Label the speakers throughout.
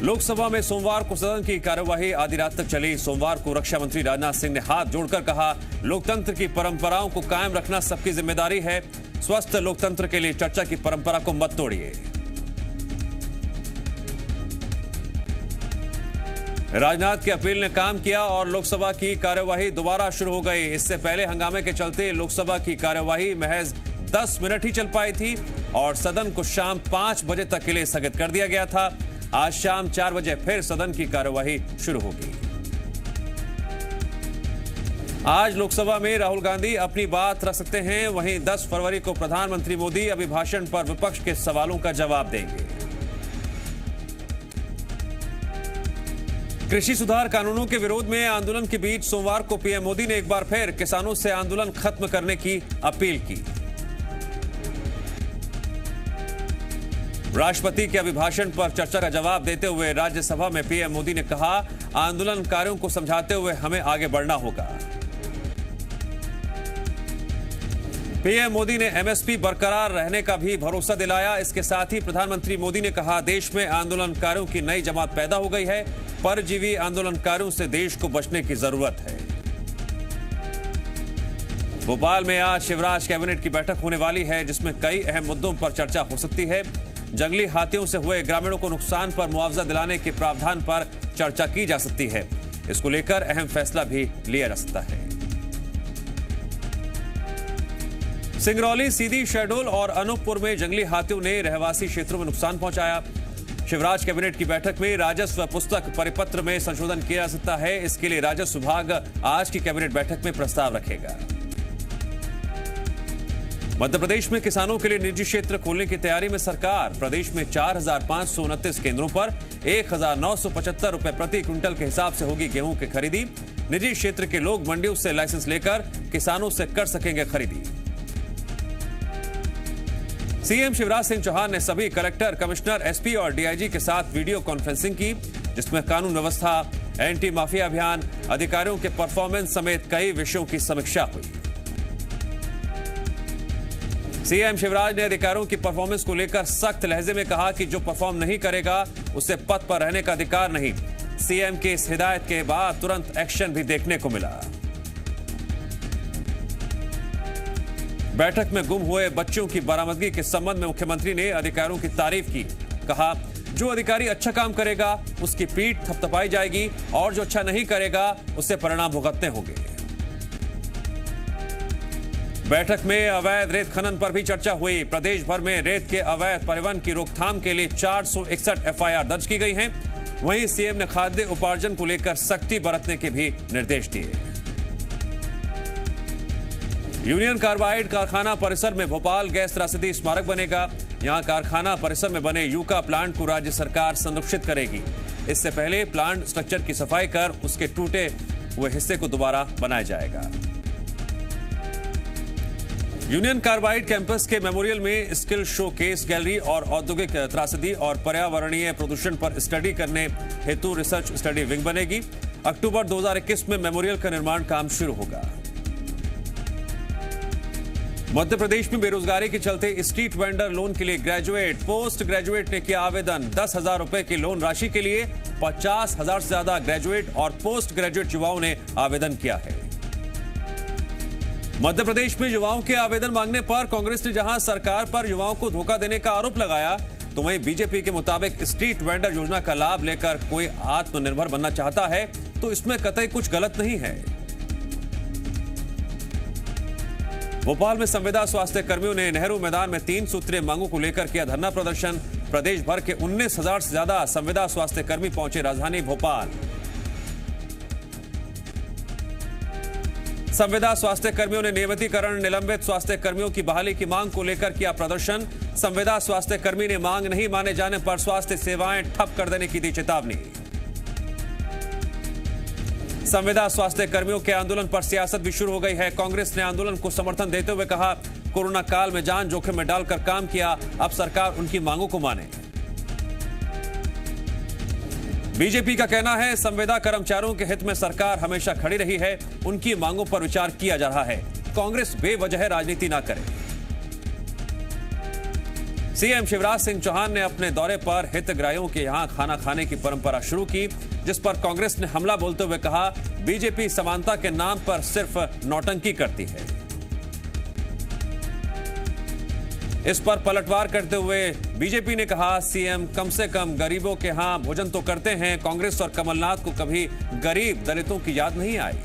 Speaker 1: लोकसभा में सोमवार को सदन की कार्यवाही आधी रात तक चली। सोमवार को रक्षा मंत्री राजनाथ सिंह ने हाथ जोड़कर कहा, लोकतंत्र की परंपराओं को कायम रखना सबकी जिम्मेदारी है। स्वस्थ लोकतंत्र के लिए चर्चा की परंपरा को मत तोड़िए। राजनाथ की अपील ने काम किया और लोकसभा की कार्यवाही दोबारा शुरू हो गई। इससे पहले हंगामे के चलते लोकसभा की कार्यवाही महज 10 मिनट ही चल पाई थी और सदन को शाम 5 बजे तक के लिए स्थगित कर दिया गया था। आज शाम 4 बजे फिर सदन की कार्यवाही शुरू होगी। आज लोकसभा में राहुल गांधी अपनी बात रख सकते हैं। वहीं 10 फरवरी को प्रधानमंत्री मोदी अभिभाषण पर विपक्ष के सवालों का जवाब देंगे। कृषि सुधार कानूनों के विरोध में आंदोलन के बीच सोमवार को पीएम मोदी ने एक बार फिर किसानों से आंदोलन खत्म करने की अपील की। राष्ट्रपति के अभिभाषण पर चर्चा का जवाब देते हुए राज्यसभा में पीएम मोदी ने कहा, आंदोलनकारियों को समझाते हुए हमें आगे बढ़ना होगा। पीएम मोदी ने एमएसपी बरकरार रहने का भी भरोसा दिलाया। इसके साथ ही प्रधानमंत्री मोदी ने कहा, देश में आंदोलनकारियों की नई जमात पैदा हो गई है। परजीवी आंदोलनकारियों से देश को बचने की जरूरत है। भोपाल में आज शिवराज कैबिनेट की बैठक होने वाली है, जिसमें कई अहम मुद्दों पर चर्चा हो सकती है। जंगली हाथियों से हुए ग्रामीणों को नुकसान पर मुआवजा दिलाने के प्रावधान पर चर्चा की जा सकती है। इसको लेकर अहम फैसला भी लिया जा सकता है। सिंगरौली, सीधी, शहडोल और अनूपपुर में जंगली हाथियों ने रहवासी क्षेत्रों में नुकसान पहुंचाया। शिवराज कैबिनेट की बैठक में राजस्व पुस्तक परिपत्र में संशोधन किया जा सकता है। इसके लिए राजस्व विभाग आज की कैबिनेट बैठक में प्रस्ताव रखेगा। मध्य प्रदेश में किसानों के लिए निजी क्षेत्र खोलने की तैयारी में सरकार। प्रदेश में 4,529 केंद्रों पर 1,975 रुपए प्रति क्विंटल के हिसाब से होगी गेहूं की खरीदी। निजी क्षेत्र के लोग मंडियों से लाइसेंस लेकर किसानों से कर सकेंगे खरीदी। सीएम शिवराज सिंह चौहान ने सभी कलेक्टर, कमिश्नर, एसपी और डीआईजी के साथ वीडियो कॉन्फ्रेंसिंग की, जिसमें कानून व्यवस्था, एंटी माफिया अभियान, अधिकारियों के परफॉर्मेंस समेत कई विषयों की समीक्षा हुई। सीएम शिवराज ने अधिकारियों की परफॉर्मेंस को लेकर सख्त लहजे में कहा कि जो परफॉर्म नहीं करेगा उसे पद पर रहने का अधिकार नहीं। सीएम की इस हिदायत के बाद तुरंत एक्शन भी देखने को मिला। बैठक में गुम हुए बच्चों की बरामदगी के संबंध में मुख्यमंत्री ने अधिकारियों की तारीफ की। कहा, जो अधिकारी अच्छा काम करेगा उसकी पीठ थपथपाई जाएगी और जो अच्छा नहीं करेगा उसे परिणाम भुगतने होंगे। बैठक में अवैध रेत खनन पर भी चर्चा हुई। प्रदेश भर में रेत के अवैध परिवहन की रोकथाम के लिए 461 एफआईआर दर्ज की गई हैं। वहीं सीएम ने खाद्य उपार्जन को लेकर सख्ती बरतने के भी निर्देश दिए। यूनियन कार्बाइड कारखाना परिसर में भोपाल गैस त्रासदी स्मारक बनेगा। यहां कारखाना परिसर में बने यूका प्लांट को राज्य सरकार संरक्षित करेगी। इससे पहले प्लांट स्ट्रक्चर की सफाई कर उसके टूटे हुए हिस्से को दोबारा बनाया जाएगा। यूनियन कार्बाइड कैंपस के मेमोरियल में स्किल शोकेस गैलरी और औद्योगिक त्रासदी और पर्यावरणीय प्रदूषण पर स्टडी करने हेतु रिसर्च स्टडी विंग बनेगी। अक्टूबर 2021 में मेमोरियल का निर्माण काम शुरू होगा। मध्य प्रदेश में बेरोजगारी के चलते स्ट्रीट वेंडर लोन के लिए ग्रेजुएट, पोस्ट ग्रेजुएट ने किया आवेदन। 10,000 रुपए की लोन राशि के लिए 50,000 से ज्यादा ग्रेजुएट और पोस्ट ग्रेजुएट युवाओं ने आवेदन किया है। मध्य प्रदेश में युवाओं के आवेदन मांगने पर कांग्रेस ने जहां सरकार पर युवाओं को धोखा देने का आरोप लगाया, तो वहीं बीजेपी के मुताबिक स्ट्रीट वेंडर योजना का लाभ लेकर कोई आत्मनिर्भर बनना चाहता है तो इसमें कतई कुछ गलत नहीं है। भोपाल में संविदा स्वास्थ्य कर्मियों ने नेहरू मैदान में 3 सूत्रीय मांगों को लेकर किया धरना प्रदर्शन। प्रदेश भर के 19,000 से ज्यादा संविदा स्वास्थ्य कर्मी पहुंचे राजधानी भोपाल। संविदा स्वास्थ्य कर्मियों ने नियमितीकरण, निलंबित स्वास्थ्य कर्मियों की बहाली की मांग को लेकर किया प्रदर्शन। संविदा स्वास्थ्य कर्मी ने मांग नहीं माने जाने पर स्वास्थ्य सेवाएं ठप कर देने की दी चेतावनी। संविदा स्वास्थ्य कर्मियों के आंदोलन पर सियासत भी शुरू हो गई है। कांग्रेस ने आंदोलन को समर्थन देते हुए कहा, कोरोना काल में जान जोखिम में डालकर काम किया, अब सरकार उनकी मांगों को माने। बीजेपी का कहना है, संविदा कर्मचारियों के हित में सरकार हमेशा खड़ी रही है, उनकी मांगों पर विचार किया जा रहा है। कांग्रेस बेवजह राजनीति ना करे। सीएम शिवराज सिंह चौहान ने अपने दौरे पर हितग्राहियों के यहां खाना खाने की परंपरा शुरू की, जिस पर कांग्रेस ने हमला बोलते हुए कहा, बीजेपी समानता के नाम पर सिर्फ नौटंकी करती है। इस पर पलटवार करते हुए बीजेपी ने कहा, सीएम कम से कम गरीबों के यहां भोजन तो करते हैं। कांग्रेस और कमलनाथ को कभी गरीब दलितों की याद नहीं आई।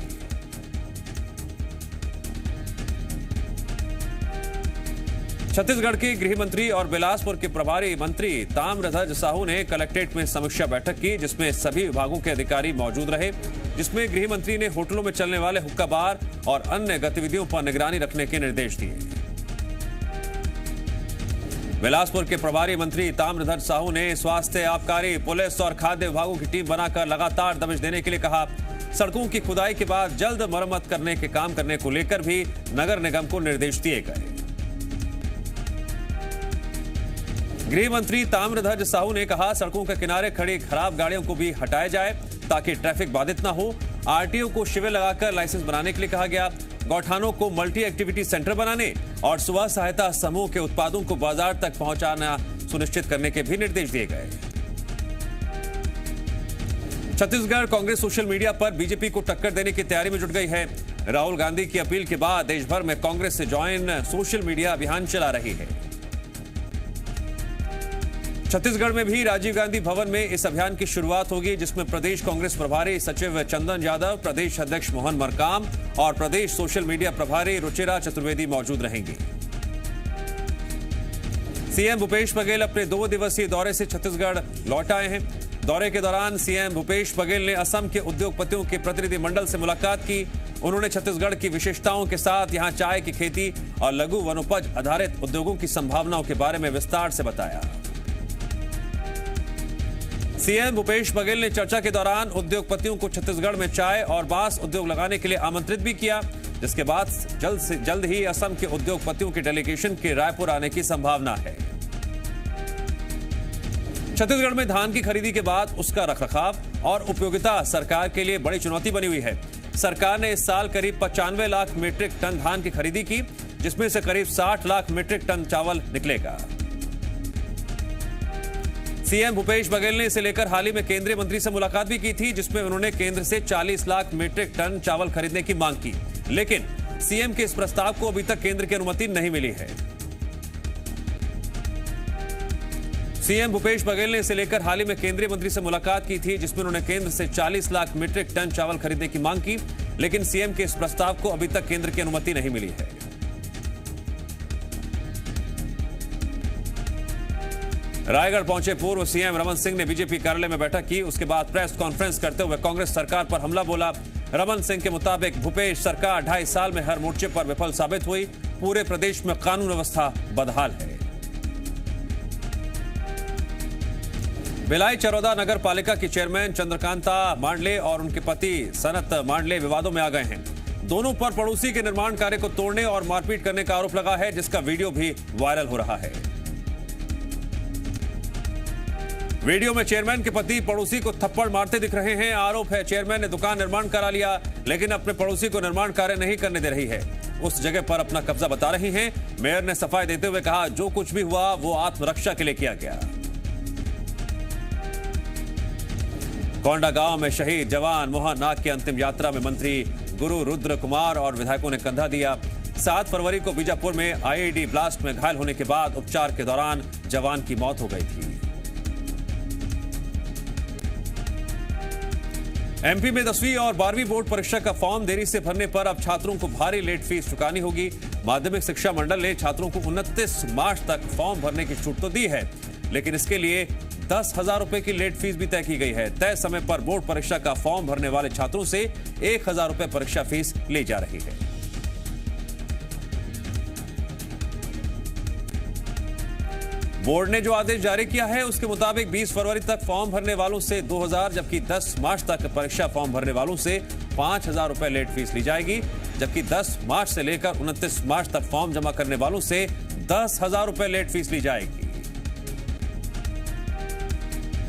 Speaker 1: छत्तीसगढ़ के गृह मंत्री और बिलासपुर के प्रभारी मंत्री ताम्रध्वज साहू ने कलेक्ट्रेट में समीक्षा बैठक की, जिसमें सभी विभागों के अधिकारी मौजूद रहे, जिसमें गृह मंत्री ने होटलों में चलने वाले हुक्का बार और अन्य गतिविधियों पर निगरानी रखने के निर्देश दिए। बिलासपुर के प्रभारी मंत्री ताम्रध्वज साहू ने स्वास्थ्य, आबकारी, पुलिस और खाद्य विभागों की टीम बनाकर लगातार दबिश देने के लिए कहा। सड़कों की खुदाई के बाद जल्द मरम्मत करने के काम करने को लेकर भी नगर निगम को निर्देश दिए गए। गृह मंत्री ताम्रध्वज साहू ने कहा, सड़कों के किनारे खड़ी खराब गाड़ियों को भी हटाया जाए ताकि ट्रैफिक बाधित न हो। आरटीओ को शिविर लगाकर लाइसेंस बनाने के लिए कहा गया। गौठानों को मल्टी एक्टिविटी सेंटर बनाने और स्व सहायता समूह के उत्पादों को बाजार तक पहुंचाना सुनिश्चित करने के भी निर्देश दिए गए। छत्तीसगढ़ कांग्रेस सोशल मीडिया पर बीजेपी को टक्कर देने की तैयारी में जुट गई है। राहुल गांधी की अपील के बाद देश भर में कांग्रेस से ज्वाइन सोशल मीडिया अभियान चला रही है। छत्तीसगढ़ में भी राजीव गांधी भवन में इस अभियान की शुरुआत होगी, जिसमें प्रदेश कांग्रेस प्रभारी सचिव चंदन यादव, प्रदेश अध्यक्ष मोहन मरकाम और प्रदेश सोशल मीडिया प्रभारी रुचिरा चतुर्वेदी मौजूद रहेंगी। सीएम भूपेश बघेल अपने 2 दिवसीय दौरे से छत्तीसगढ़ लौट आए हैं। दौरे के दौरान सीएम भूपेश बघेल ने असम के उद्योगपतियों के प्रतिनिधिमंडल से मुलाकात की। उन्होंने छत्तीसगढ़ की विशेषताओं के साथ यहां चाय की खेती और लघु वनोपज आधारित उद्योगों की संभावनाओं के बारे में विस्तार से बताया। सीएम भूपेश बघेल ने चर्चा के दौरान उद्योगपतियों को छत्तीसगढ़ में चाय और बांस उद्योग लगाने के लिए आमंत्रित भी किया, जिसके बाद जल्द ही असम के उद्योगपतियों के डेलीगेशन के रायपुर आने की संभावना है। छत्तीसगढ़ में धान की खरीदी के बाद उसका रखरखाव और उपयोगिता सरकार के लिए बड़ी चुनौती बनी हुई है। सरकार ने इस साल करीब 95 लाख मीट्रिक टन धान की खरीदी की, जिसमें से करीब 60 लाख मीट्रिक टन चावल निकलेगा। सीएम भूपेश बघेल ने इसे लेकर हाल ही में केंद्रीय मंत्री से मुलाकात भी की थी, जिसमें उन्होंने केंद्र से 40 लाख मीट्रिक टन चावल खरीदने की मांग की, लेकिन सीएम के इस प्रस्ताव को अभी तक केंद्र की अनुमति नहीं मिली है। सीएम भूपेश बघेल ने इसे लेकर हाल ही में केंद्रीय मंत्री से मुलाकात की थी, जिसमें उन्होंने केंद्र से 40 लाख मीट्रिक टन चावल खरीदने की मांग की, लेकिन सीएम के इस प्रस्ताव को अभी तक केंद्र की अनुमति नहीं मिली है। रायगढ़ पहुंचे पूर्व सीएम रमन सिंह ने बीजेपी कार्यालय में बैठक की। उसके बाद प्रेस कॉन्फ्रेंस करते हुए कांग्रेस सरकार पर हमला बोला। रमन सिंह के मुताबिक भूपेश सरकार 2.5 साल में हर मोर्चे पर विफल साबित हुई। पूरे प्रदेश में कानून व्यवस्था बदहाल है। भिलाई चरौदा नगर पालिका की चेयरमैन चंद्रकांता मांडले और उनके पति सनत मांडले विवादों में आ गए हैं। दोनों पर पड़ोसी के निर्माण कार्य को तोड़ने और मारपीट करने का आरोप लगा है, जिसका वीडियो भी वायरल हो रहा है। वीडियो में चेयरमैन के पति पड़ोसी को थप्पड़ मारते दिख रहे हैं। आरोप है चेयरमैन ने दुकान निर्माण करा लिया, लेकिन अपने पड़ोसी को निर्माण कार्य नहीं करने दे रही है। उस जगह पर अपना कब्जा बता रही हैं। मेयर ने सफाई देते हुए कहा, जो कुछ भी हुआ वो आत्मरक्षा के लिए किया गया। कोंडा गांव में शहीद जवान मोहन नाग की अंतिम यात्रा में मंत्री गुरु रुद्र कुमार और विधायकों ने कंधा दिया। 7 फरवरी को बीजापुर में आईईडी ब्लास्ट में घायल होने के बाद उपचार के दौरान जवान की मौत हो गई थी। एमपी में 10वीं और 12वीं बोर्ड परीक्षा का फॉर्म देरी से भरने पर अब छात्रों को भारी लेट फीस चुकानी होगी। माध्यमिक शिक्षा मंडल ने छात्रों को 29 मार्च तक फॉर्म भरने की छूट तो दी है, लेकिन इसके लिए 10,000 रुपए की लेट फीस भी तय की गई है। तय समय पर बोर्ड परीक्षा का फॉर्म भरने वाले छात्रों से 1,000 रुपए परीक्षा फीस ली जा रही है। बोर्ड ने जो आदेश जारी किया है उसके मुताबिक 20 फरवरी तक फॉर्म भरने वालों से 2,000, जबकि 10 मार्च तक परीक्षा फॉर्म भरने वालों से 5,000 रुपए लेट फीस ली जाएगी, जबकि 10 मार्च से लेकर 29 मार्च तक फॉर्म जमा करने वालों से 10,000 रुपए लेट फीस ली जाएगी।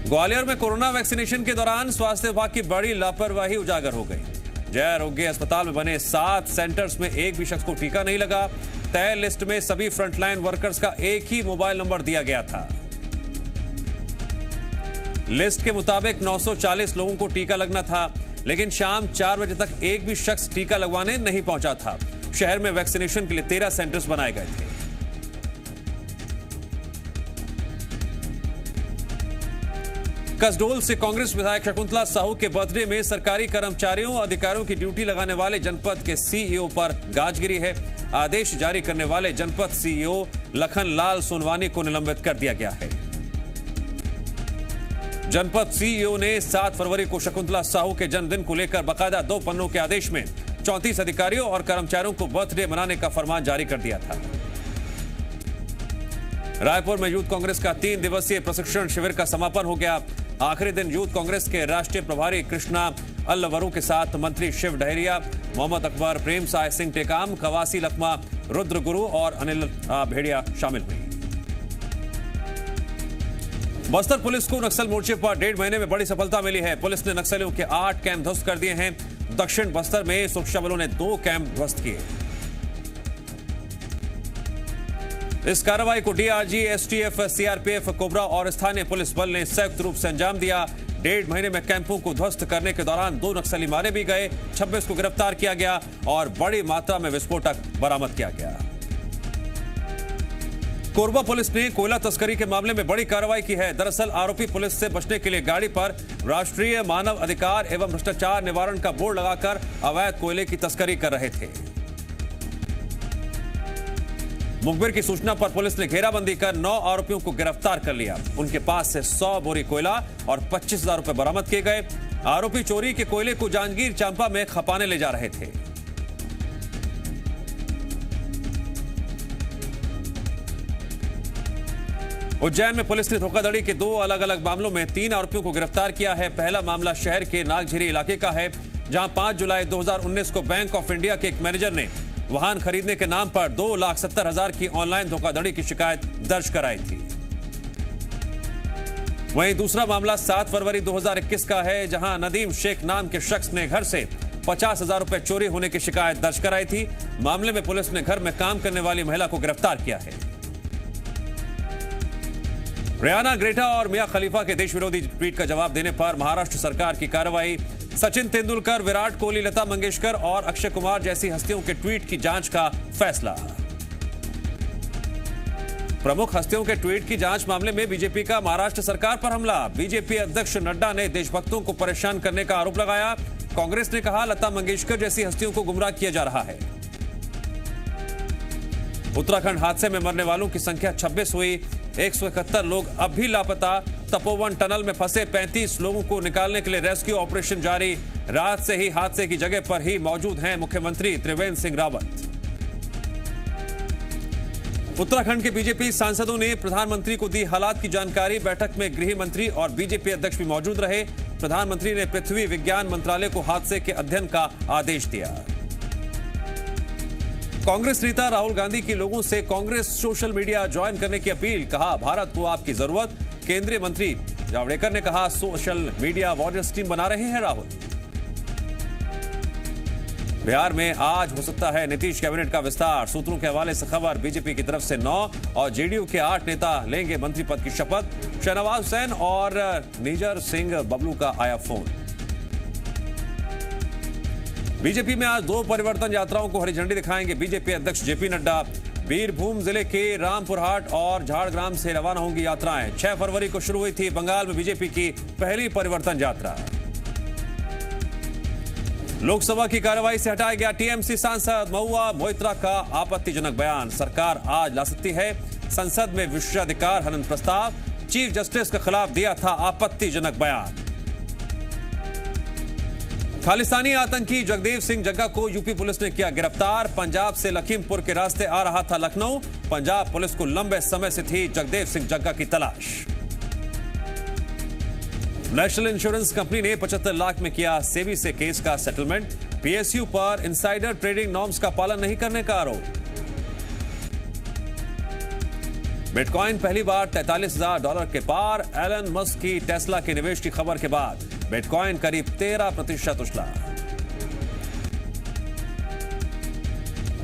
Speaker 1: ग्वालियर में कोरोना वैक्सीनेशन के दौरान स्वास्थ्य विभाग की बड़ी लापरवाही उजागर हो गई। जय आरोग्य अस्पताल में बने 7 सेंटर्स में एक भी शख्स को टीका नहीं लगा। तय लिस्ट में सभी फ्रंटलाइन वर्कर्स का एक ही मोबाइल नंबर दिया गया था। लिस्ट के मुताबिक 940 लोगों को टीका लगना था, लेकिन शाम 4 बजे तक एक भी शख्स टीका लगवाने नहीं पहुंचा था। शहर में वैक्सीनेशन के लिए 13 सेंटर्स बनाए गए थे। कसडोल से कांग्रेस विधायक शकुंतला साहू के बर्थडे में सरकारी कर्मचारियों और अधिकारियों की ड्यूटी लगाने वाले जनपद के सीईओ पर गाज गिरी है। आदेश जारी करने वाले जनपद सीईओ लखन लाल सोनवानी को निलंबित कर दिया गया है। जनपद सीईओ ने 7 फरवरी को शकुंतला साहू के जन्मदिन को लेकर बकायदा 2 पन्नों के आदेश में 34 अधिकारियों और कर्मचारियों को बर्थडे मनाने का फरमान जारी कर दिया था। रायपुर में यूथ कांग्रेस का 3 दिवसीय प्रशिक्षण शिविर का समापन हो गया। आखिरी दिन यूथ कांग्रेस के राष्ट्रीय प्रभारी कृष्णा अल्लवरू के साथ मंत्री शिव डहरिया, मोहम्मद अकबर, प्रेम साय सिंह टेकाम, कवासी लखमा, रुद्र गुरु और अनिल भेड़िया शामिल हुई। बस्तर पुलिस को नक्सल मोर्चे पर 1.5 महीने में बड़ी सफलता मिली है। पुलिस ने नक्सलियों के 8 कैंप ध्वस्त कर दिए हैं। दक्षिण बस्तर में सुरक्षा बलों ने 2 कैंप ध्वस्त किए। इस कार्रवाई को डीआरजी, एसटीएफ, सीआरपीएफ, कोबरा और स्थानीय पुलिस बल ने संयुक्त रूप से अंजाम दिया। 1.5 महीने में कैंपों को ध्वस्त करने के दौरान 2 नक्सली मारे भी गए, 26 को गिरफ्तार किया गया और बड़ी मात्रा में विस्फोटक बरामद किया गया। कोरबा पुलिस ने कोयला तस्करी के मामले में बड़ी कार्रवाई की है। दरअसल आरोपी पुलिस से बचने के लिए गाड़ी पर राष्ट्रीय मानव अधिकार एवं भ्रष्टाचार निवारण का बोर्ड लगाकर अवैध कोयले की तस्करी कर रहे थे। मुखबिर की सूचना पर पुलिस ने घेराबंदी कर 9 आरोपियों को गिरफ्तार कर लिया। उनके पास से 100 बोरी कोयला और 25,000 रुपए बरामद किए गए। आरोपी चोरी के कोयले को जांजगीर चांपा में खपाने ले जा रहे थे। उज्जैन में पुलिस ने धोखाधड़ी के 2 अलग अलग मामलों में 3 आरोपियों को गिरफ्तार किया है। पहला मामला शहर के नागझीरी इलाके का है, जहां 5 जुलाई 2019 को बैंक ऑफ इंडिया के एक मैनेजर ने वाहन खरीदने के नाम पर 2,70,000 की ऑनलाइन धोखाधड़ी की शिकायत दर्ज कराई थी। वहीं दूसरा मामला 7 फरवरी 2021 का है, जहां नदीम शेख नाम के शख्स ने घर से 50,000 रुपए चोरी होने की शिकायत दर्ज कराई थी। मामले में पुलिस ने घर में काम करने वाली महिला को गिरफ्तार किया है। रियाना ग्रेटा और मियां खलीफा के देश विरोधी ट्वीट का जवाब देने पर महाराष्ट्र सरकार की कार्रवाई। सचिन तेंदुलकर, विराट कोहली, लता मंगेशकर और अक्षय कुमार जैसी हस्तियों के ट्वीट की जांच का फैसला। प्रमुख हस्तियों के ट्वीट की जांच मामले में बीजेपी का महाराष्ट्र सरकार पर हमला। बीजेपी अध्यक्ष नड्डा ने देशभक्तों को परेशान करने का आरोप लगाया। कांग्रेस ने कहा लता मंगेशकर जैसी हस्तियों को गुमराह किया जा रहा है। उत्तराखंड हादसे में मरने वालों की संख्या 26 हुई। 171 लोग अब भी लापता। तपोवन टनल में फंसे 35 लोगों को निकालने के लिए रेस्क्यू ऑपरेशन जारी। रात से ही हादसे की जगह पर ही मौजूद हैं मुख्यमंत्री त्रिवेंद्र सिंह रावत। उत्तराखंड के बीजेपी सांसदों ने प्रधानमंत्री को दी हालात की जानकारी। बैठक में गृह मंत्री और बीजेपी अध्यक्ष भी मौजूद रहे। प्रधानमंत्री ने पृथ्वी विज्ञान मंत्रालय को हादसे के अध्ययन का आदेश दिया। कांग्रेस नेता राहुल गांधी की लोगों से कांग्रेस सोशल मीडिया ज्वाइन करने की अपील। कहा भारत को आपकी जरूरत। केंद्रीय मंत्री जावड़ेकर ने कहा सोशल मीडिया वॉरियर्स टीम बना रहे हैं राहुल। बिहार में आज हो सकता है नीतीश कैबिनेट का विस्तार। सूत्रों के हवाले से खबर, बीजेपी की तरफ से 9 और जेडीयू के 8 नेता लेंगे मंत्री पद की शपथ। शहनवाज हुसैन और निजर सिंह बबलू का आया फोन। बीजेपी में आज 2 परिवर्तन यात्राओं को हरी झंडी दिखाएंगे बीजेपी अध्यक्ष जेपी नड्डा। बीरभूम जिले के रामपुरहाट और झाड़ग्राम से रवाना होंगी यात्राएं। 6 फरवरी को शुरू हुई थी बंगाल में बीजेपी की पहली परिवर्तन यात्रा। लोकसभा की कार्रवाई से हटाया गया टीएमसी सांसद महुआ मोइत्रा का आपत्तिजनक बयान। सरकार आज ला सकती है संसद में विशेषाधिकार हनन प्रस्ताव। चीफ जस्टिस के खिलाफ दिया था आपत्तिजनक बयान। खालिस्तानी आतंकी जगदेव सिंह जग्गा को यूपी पुलिस ने किया गिरफ्तार। पंजाब से लखीमपुर के रास्ते आ रहा था लखनऊ। पंजाब पुलिस को लंबे समय से थी जगदेव सिंह जग्गा की तलाश। नेशनल इंश्योरेंस कंपनी ने 75 लाख में किया सेबी से केस का सेटलमेंट। पीएसयू पर इनसाइडर ट्रेडिंग नॉर्म्स का पालन नहीं करने का आरोप। बिटकॉइन पहली बार $43,000 के पार। एलन मस्क की टेस्ला के निवेश की खबर के बाद बिटकॉइन करीब 13% उछला।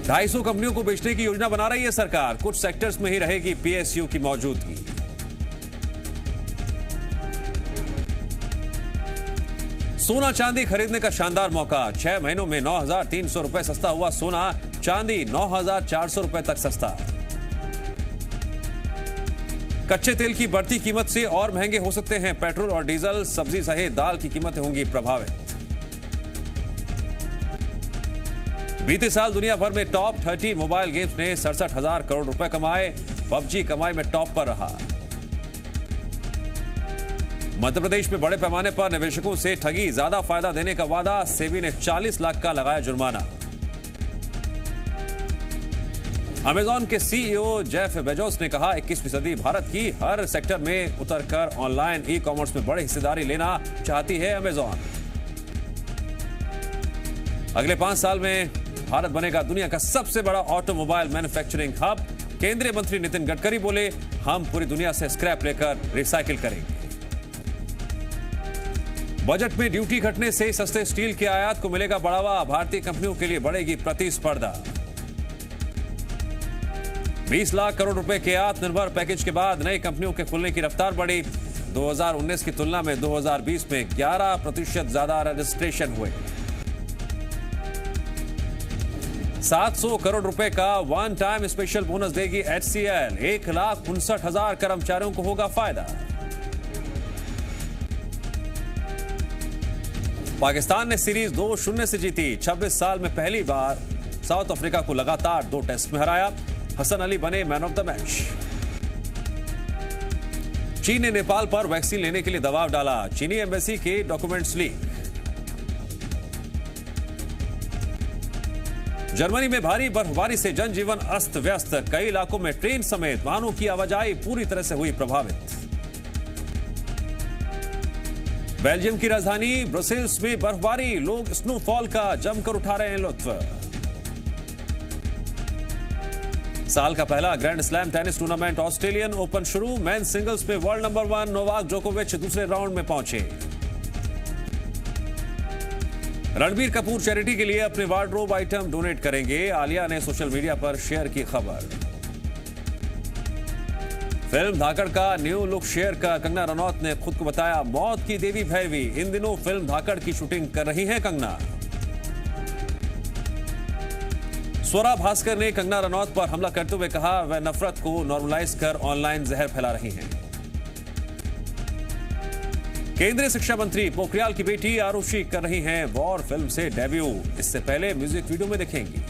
Speaker 1: 250 कंपनियों को बेचने की योजना बना रही है सरकार। कुछ सेक्टर्स में ही रहेगी पीएसयू की मौजूदगी। सोना चांदी खरीदने का शानदार मौका। 6 महीनों में 9,300 रुपए सस्ता हुआ सोना, चांदी 9,400 रुपए तक सस्ता। कच्चे तेल की बढ़ती कीमत से और महंगे हो सकते हैं पेट्रोल और डीजल, सब्जी सहित दाल की कीमतें होंगी प्रभावित। बीते साल दुनिया भर में टॉप 30 मोबाइल गेम्स ने 67,000 करोड़ रुपए कमाए। पबजी कमाई में टॉप पर रहा। मध्य प्रदेश में बड़े पैमाने पर निवेशकों से ठगी, ज्यादा फायदा देने का वादा। सेबी ने 40 लाख का लगाया जुर्माना। अमेजॉन के सीईओ जेफ बेजोस ने कहा 21वीं सदी भारत की, हर सेक्टर में उतरकर ऑनलाइन ई कॉमर्स में बड़ी हिस्सेदारी लेना चाहती है अमेजॉन। अगले 5 साल में भारत बनेगा दुनिया का सबसे बड़ा ऑटोमोबाइल मैन्युफैक्चरिंग हब। केंद्रीय मंत्री नितिन गडकरी बोले, हम पूरी दुनिया से स्क्रैप लेकर रिसाइकिल करेंगे। बजट में ड्यूटी घटने से सस्ते स्टील के आयात को मिलेगा बढ़ावा। भारतीय कंपनियों के लिए बढ़ेगी प्रतिस्पर्धा। 20 लाख करोड़ रुपए के आत्मनिर्भर पैकेज के बाद नई कंपनियों के खुलने की रफ्तार बढ़ी। 2019 की तुलना में 2020 में 11% ज्यादा रजिस्ट्रेशन हुए। 700 करोड़ रुपए का वन टाइम स्पेशल बोनस देगी HCL। 1,59,000 कर्मचारियों को होगा फायदा। पाकिस्तान ने सीरीज 2-0 से जीती। 26 साल में पहली बार साउथ अफ्रीका को लगातार 2 टेस्ट में हराया। हसन अली बने मैन ऑफ द मैच। चीन ने नेपाल पर वैक्सीन लेने के लिए दबाव डाला। चीनी एम्बेसी के डॉक्यूमेंट्स लीक। जर्मनी में भारी बर्फबारी से जनजीवन अस्त व्यस्त। कई इलाकों में ट्रेन समेत वाहनों की आवाजाही पूरी तरह से हुई प्रभावित। बेल्जियम की राजधानी ब्रसेल्स में बर्फबारी। लोग स्नोफॉल का जमकर उठा रहे हैं लुत्फ। साल का पहला grand slam tennis tournament Australian open शुरू। मेन सिंगल्स में वर्ल्ड नंबर 1 नोवाक जोकोविच दूसरे राउंड में पहुंचे। रणबीर कपूर चैरिटी के लिए अपने वार्डरोब आइटम डोनेट करेंगे। आलिया ने सोशल मीडिया पर शेयर की खबर। फिल्म धाकड़ का न्यू लुक शेयर कर कंगना रनौत ने खुद को बताया मौत की देवी भैरवी। इन दिनों फिल्म धाकड़ की शूटिंग कर रही हैं कंगना। स्वरा भास्कर ने कंगना रनौत पर हमला करते हुए कहा वह नफरत को नॉर्मलाइज कर ऑनलाइन जहर फैला रही हैं। केंद्रीय शिक्षा मंत्री पोखरियाल की बेटी आरुषि कर रही हैं वॉर फिल्म से डेब्यू। इससे पहले म्यूजिक वीडियो में दिखेंगी।